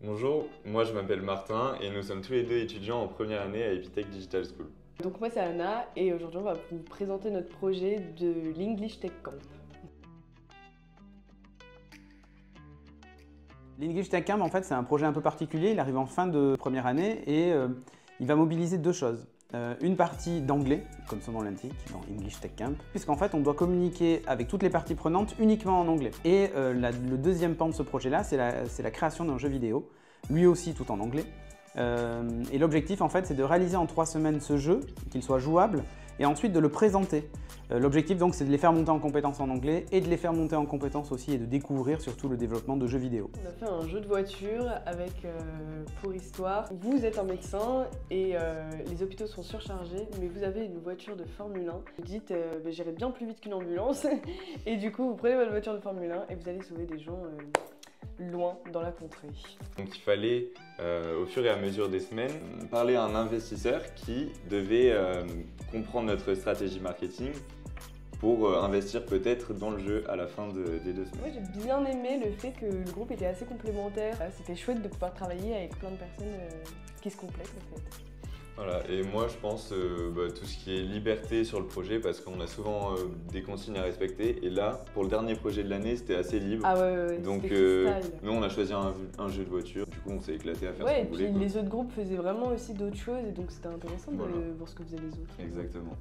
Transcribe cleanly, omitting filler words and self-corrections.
Bonjour, moi je m'appelle Martin et nous sommes tous les deux étudiants en première année à Epitech Digital School. Donc moi c'est Anna et aujourd'hui on va vous présenter notre projet de l'English Tech Camp. L'English Tech Camp, en fait, c'est un projet un peu particulier. Il arrive en fin de première année et il va mobiliser deux choses. Une partie d'anglais, comme son nom l'indique, dans English Tech Camp, puisqu'en fait, on doit communiquer avec toutes les parties prenantes uniquement en anglais. Et le deuxième pan de ce projet-là, c'est la création d'un jeu vidéo, lui aussi tout en anglais. Et l'objectif, en fait, c'est de réaliser en 3 semaines ce jeu, qu'il soit jouable, et ensuite de le présenter. L'objectif, donc, c'est de les faire monter en compétences en anglais et de les faire monter en compétences aussi et de découvrir surtout le développement de jeux vidéo. On a fait un jeu de voiture avec, pour histoire, vous êtes un médecin et les hôpitaux sont surchargés, mais vous avez une voiture de Formule 1. Vous dites, j'irai bien plus vite qu'une ambulance, et du coup, vous prenez votre voiture de Formule 1 et vous allez sauver des gens loin dans la contrée. Donc il fallait, au fur et à mesure des semaines, parler à un investisseur qui devait comprendre notre stratégie marketing pour investir peut-être dans le jeu à la fin des 2 semaines. Moi j'ai bien aimé le fait que le groupe était assez complémentaire. C'était chouette de pouvoir travailler avec plein de personnes qui se complètent en fait. Voilà, et moi je pense tout ce qui est liberté sur le projet parce qu'on a souvent des consignes à respecter et là pour le dernier projet de l'année c'était assez libre. Ah ouais, donc nous on a choisi un jeu de voiture, du coup on s'est éclaté à faire ce qu'on voulait. Et puis les autres groupes faisaient vraiment aussi d'autres choses et donc c'était intéressant de voir ce que faisaient les autres. Exactement.